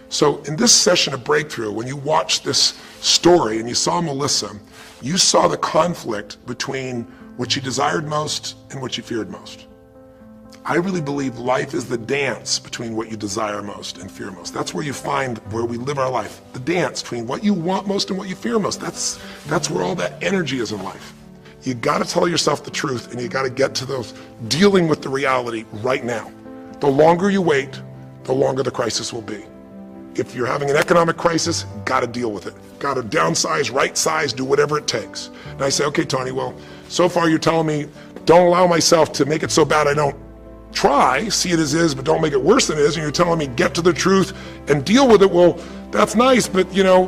So in this session of Breakthrough, when you watched this story and you saw Melissa, you saw the conflict between what she desired most and what she feared most. I really believe life is the dance between what you desire most and fear most. That's where you find where we live our life. The dance between what you want most and what you fear most. That's where all that energy is in life. You got to tell yourself the truth, and you got to get to those dealing with the reality right now. The longer you wait, the longer the crisis will be. If you're having an economic crisis, got to deal with it. Got to downsize, right size, do whatever it takes. And I say, okay, Tony, well, so far you're telling me don't allow myself to make it so bad I don't try, see it as is, but don't make it worse than it is. And you're telling me get to the truth and deal with it. Well, that's nice, but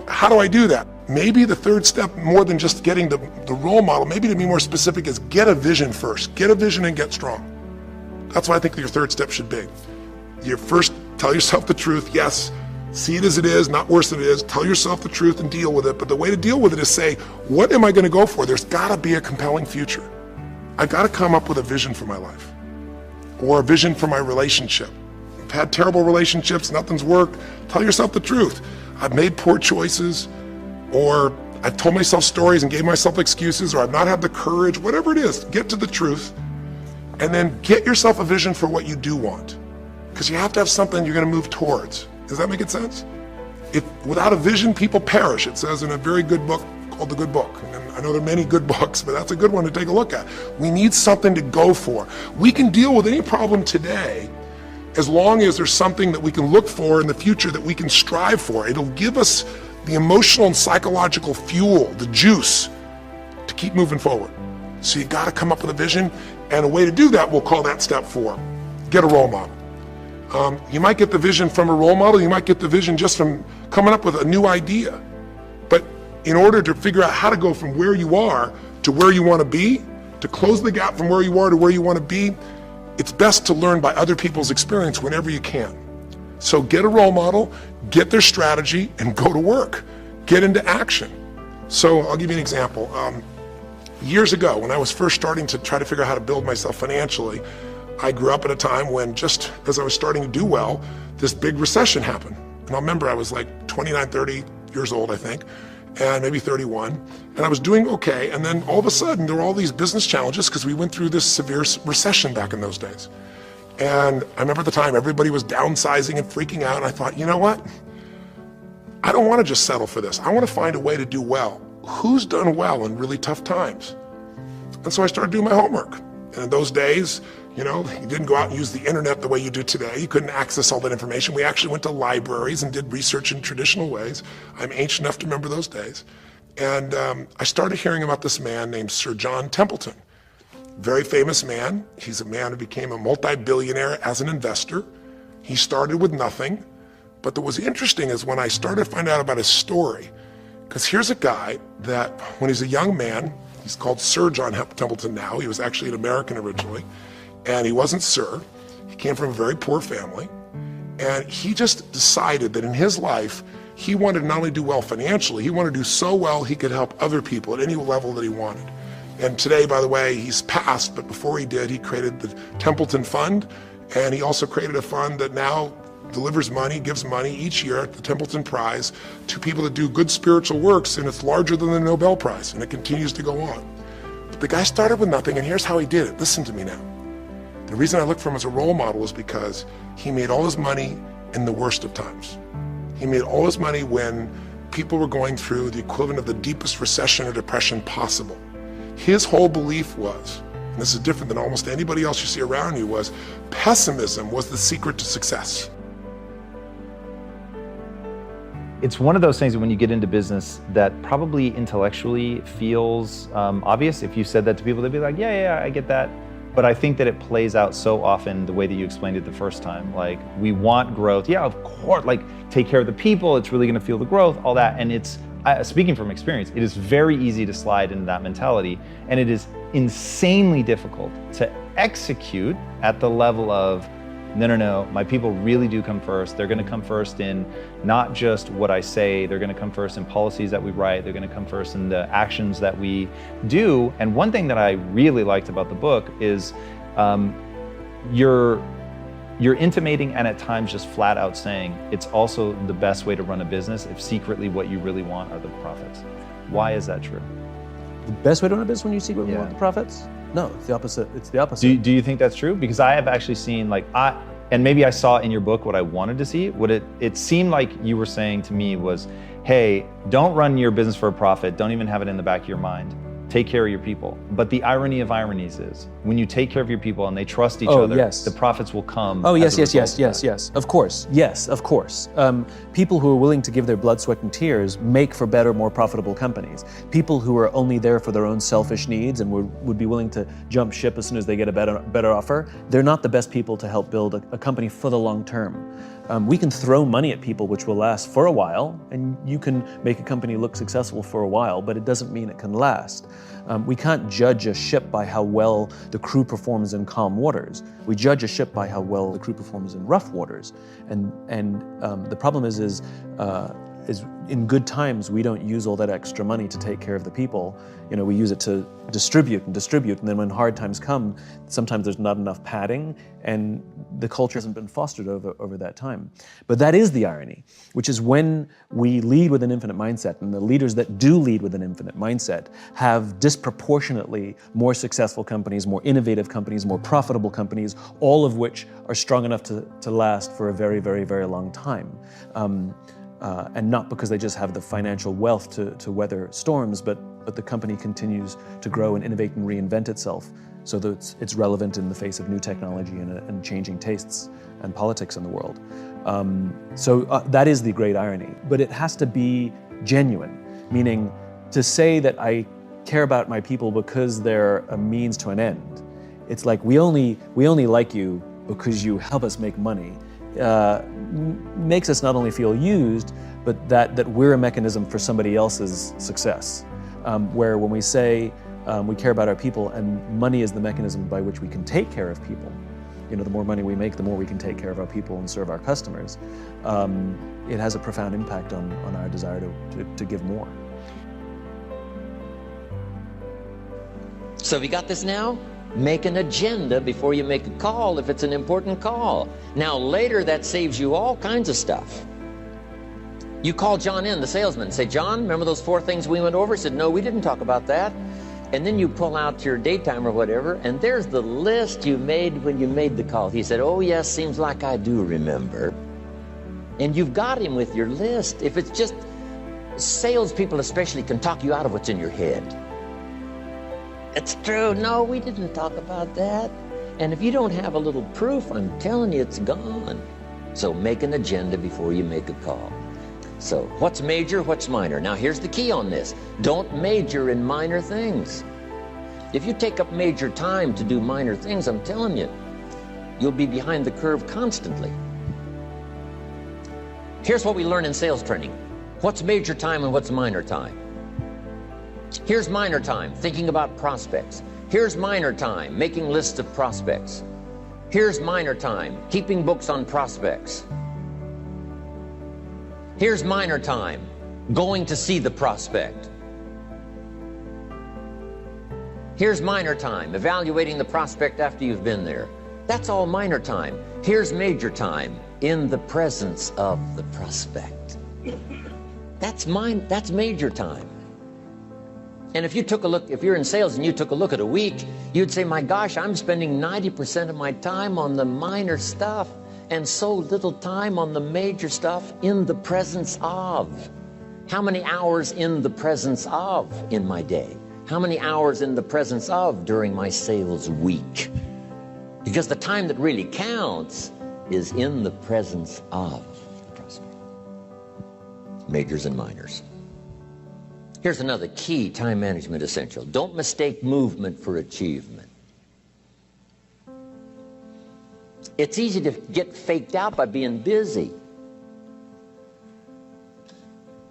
how do I do that? Maybe the third step, more than just getting the role model, maybe to be more specific, is get a vision first. Get a vision and get strong. That's what I think your third step should be. You first tell yourself the truth. Yes, see it as it is, not worse than it is. Tell yourself the truth and deal with it. But the way to deal with it is say, what am I going to go for? There's got to be a compelling future. I've got to come up with a vision for my life, or a vision for my relationship. I've had terrible relationships, nothing's worked. Tell yourself the truth. I've made poor choices, or I've told myself stories and gave myself excuses, or I've not had the courage, whatever it is. Get to the truth, and then get yourself a vision for what you do want. Because you have to have something you're going to move towards. Does that make sense? Without a vision, people perish. It says in a very good book called The Good Book. And I know there are many good books, but that's a good one to take a look at. We need something to go for. We can deal with any problem today as long as there's something that we can look for in the future that we can strive for. It'll give us the emotional and psychological fuel, the juice, to keep moving forward. So you got to come up with a vision, and a way to do that, we'll call that step 4. Get a role model. You might get the vision from a role model, you might get the vision just from coming up with a new idea. But in order to figure out how to go from where you are to where you want to be, to close the gap from where you are to where you want to be, it's best to learn by other people's experience whenever you can. So get a role model, get their strategy, and go to work. Get into action. So I'll give you an example. Years ago, when I was first starting to try to figure out how to build myself financially, I grew up at a time when, just as I was starting to do well, this big recession happened. And I remember I was like 29, 30 years old, I think, and maybe 31, and I was doing okay. And then all of a sudden, there were all these business challenges because we went through this severe recession back in those days. And I remember at the time, everybody was downsizing and freaking out. And I thought, you know what? I don't want to just settle for this. I want to find a way to do well. Who's done well in really tough times? And so I started doing my homework. And in those days, you didn't go out and use the internet the way you do today. You couldn't access all that information. We actually went to libraries and did research in traditional ways. I'm ancient enough to remember those days. And I started hearing about this man named Sir John Templeton. Very famous man. He's a man who became a multi-billionaire as an investor. He started with nothing. But what was interesting is when I started to find out about his story, because here's a guy that when he's a young man, he's called Sir John Templeton now. He was actually an American originally. And he wasn't Sir. He came from a very poor family. And he just decided that in his life, he wanted to not only do well financially, he wanted to do so well he could help other people at any level that he wanted. And today, by the way, he's passed, but before he did, he created the Templeton Fund, and he also created a fund that now delivers money, gives money each year at the Templeton Prize to people that do good spiritual works, and it's larger than the Nobel Prize, and it continues to go on. But the guy started with nothing, and here's how he did it. Listen to me now. The reason I look for him as a role model is because he made all his money in the worst of times. He made all his money when people were going through the equivalent of the deepest recession or depression possible. His whole belief was, and this is different than almost anybody else you see around you, was pessimism was the secret to success. It's one of those things that when you get into business that probably intellectually feels obvious. If you said that to people, they'd be like, yeah, I get that. But I think that it plays out so often the way that you explained it the first time. Like, we want growth. Yeah, of course, like take care of the people. It's really gonna fuel the growth, all that. And it's, speaking from experience, it is very easy to slide into that mentality. And it is insanely difficult to execute at the level of, no, my people really do come first. They're gonna come first in not just what I say, they're gonna come first in policies that we write, they're gonna come first in the actions that we do. And one thing that I really liked about the book is you're you're intimating and at times just flat out saying it's also the best way to run a business if secretly what you really want are the profits. Why is that true? The best way to run a business when you secretly want the profits? No, it's the opposite. It's the opposite. Do you think that's true? Because I have actually seen and maybe I saw in your book what I wanted to see. What it seemed like you were saying to me was, hey, don't run your business for a profit. Don't even have it in the back of your mind. Take care of your people. But the irony of ironies is when you take care of your people and they trust each other, the profits will come. Oh, yes. Of course. Yes, of course. People who are willing to give their blood, sweat, and tears make for better, more profitable companies. People who are only there for their own selfish needs and would be willing to jump ship as soon as they get a better offer, they're not the best people to help build a company for the long term. We can throw money at people which will last for a while, and you can make a company look successful for a while, but it doesn't mean it can last. We can't judge a ship by how well the crew performs in calm waters. We judge a ship by how well the crew performs in rough waters. And the problem is in good times, we don't use all that extra money to take care of the people. We use it to distribute, and then when hard times come, sometimes there's not enough padding, and the culture hasn't been fostered over that time. But that is the irony, which is when we lead with an infinite mindset, and the leaders that do lead with an infinite mindset have disproportionately more successful companies, more innovative companies, more profitable companies, all of which are strong enough to last for a very, very, very long time. And not because they just have the financial wealth to weather storms, but the company continues to grow and innovate and reinvent itself so that it's relevant in the face of new technology and changing tastes and politics in the world. So that is the great irony. But it has to be genuine, meaning to say that I care about my people because they're a means to an end. It's like we only like you because you help us make money. Makes us not only feel used, but that we're a mechanism for somebody else's success. Where when we say we care about our people and money is the mechanism by which we can take care of people, the more money we make, the more we can take care of our people and serve our customers. It has a profound impact on our desire to give more. So have you got this now? Make an agenda before you make a call if it's an important call. Now later that saves you all kinds of stuff. You call John in, the salesman, and say, John, remember those 4 things we went over? He said, no, we didn't talk about that. And then you pull out your daytime or whatever, and there's the list you made when you made the call. He said, oh yes, seems like I do remember. And you've got him with your list. If it's just, salespeople especially can talk you out of what's in your head. It's true. No, we didn't talk about that. And if you don't have a little proof, I'm telling you, it's gone. So make an agenda before you make a call. So what's major, what's minor? Now here's the key on this. Don't major in minor things. If you take up major time to do minor things, I'm telling you, you'll be behind the curve constantly. Here's what we learn in sales training. What's major time and what's minor time? Here's minor time, thinking about prospects. Here's minor time, making lists of prospects. Here's minor time, keeping books on prospects. Here's minor time, going to see the prospect. Here's minor time, evaluating the prospect after you've been there. That's all minor time. Here's major time, in the presence of the prospect. That's major time. And if you took a look, if you're in sales and you took a look at a week, you'd say, my gosh, I'm spending 90% of my time on the minor stuff and so little time on the major stuff in the presence of. How many hours in the presence of in my day? How many hours in the presence of during my sales week? Because the time that really counts is in the presence of the prospect. Majors and minors. Here's another key time management essential. Don't mistake movement for achievement. It's easy to get faked out by being busy.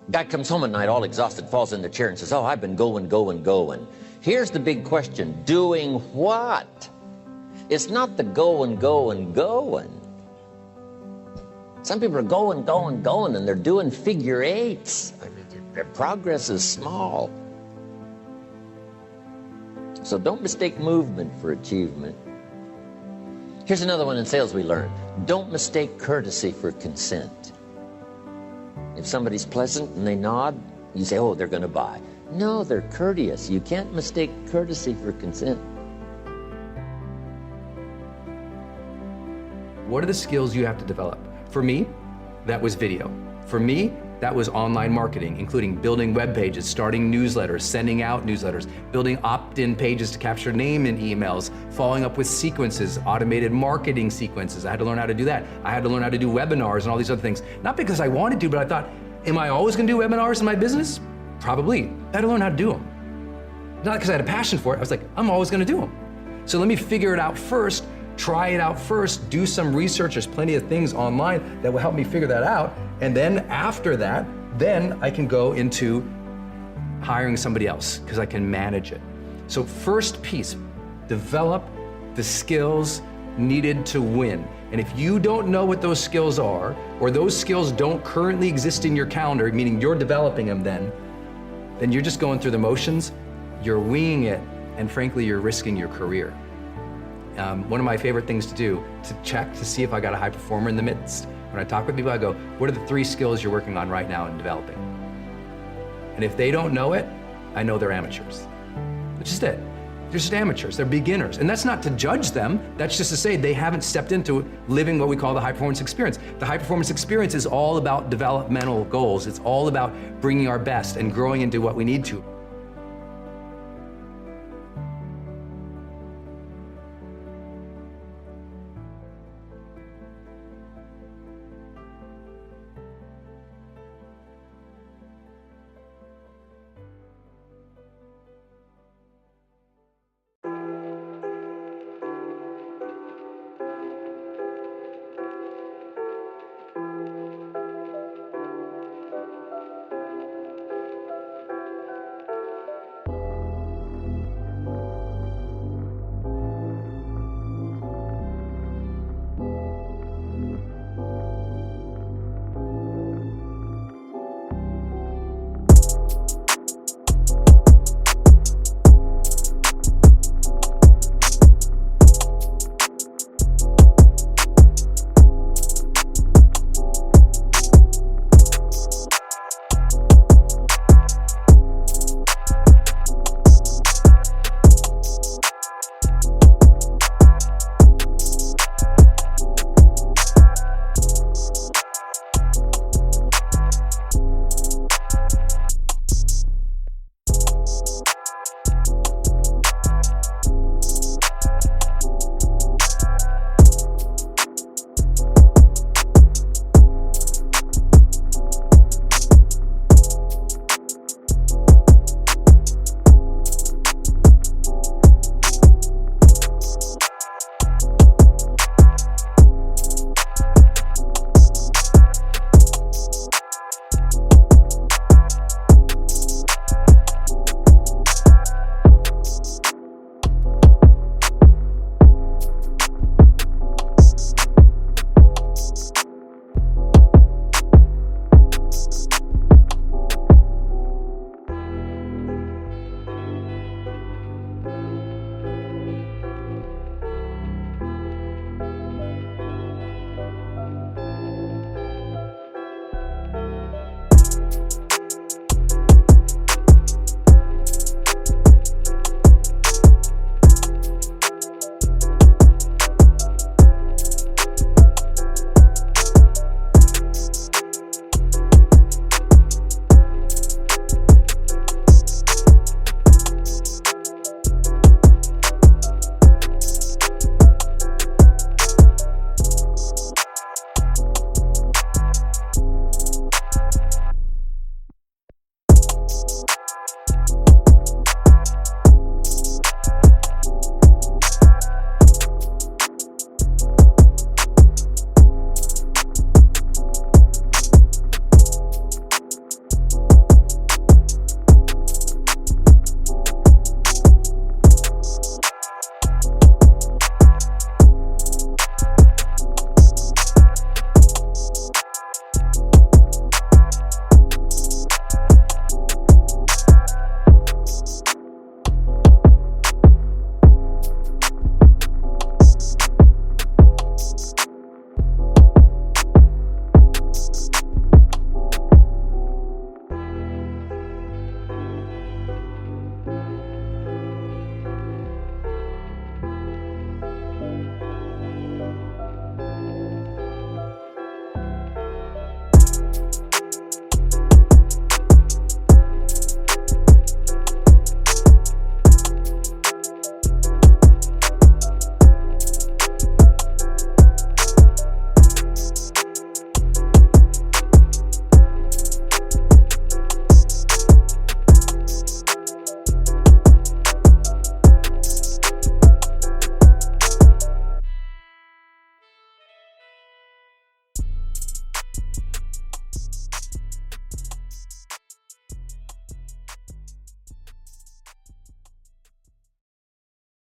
Guy comes home at night all exhausted, falls in the chair and says, oh, I've been going. Here's the big question. Doing what? It's not the going. Some people are going, and they're doing figure eights. I mean, their progress is small. So don't mistake movement for achievement. Here's another one in sales we learned. Don't mistake courtesy for consent. If somebody's pleasant and they nod, you say, oh, they're going to buy. No, they're courteous. You can't mistake courtesy for consent. What are the skills you have to develop? For me, that was video. For me, that was online marketing, including building web pages, starting newsletters, sending out newsletters, building opt-in pages to capture name in emails, following up with sequences, automated marketing sequences. I had to learn how to do that. I had to learn how to do webinars and all these other things. Not because I wanted to, but I thought, am I always gonna do webinars in my business? Probably. I had to learn how to do them. Not because I had a passion for it. I was like, I'm always gonna do them. So let me figure it out first, try it out first, do some research. There's plenty of things online that will help me figure that out. And then after that, then I can go into hiring somebody else because I can manage it. So first piece, develop the skills needed to win. And if you don't know what those skills are, or those skills don't currently exist in your calendar, meaning you're developing them then you're just going through the motions, you're winging it, and frankly, you're risking your career. One of my favorite things to do, to check to see if I got a high performer in the midst. When I talk with people, I go, what are the 3 skills you're working on right now and developing? And if they don't know it, I know they're amateurs. That's just it. They're just amateurs, they're beginners. And that's not to judge them, that's just to say they haven't stepped into living what we call the high performance experience. The high performance experience is all about developmental goals. It's all about bringing our best and growing into what we need to.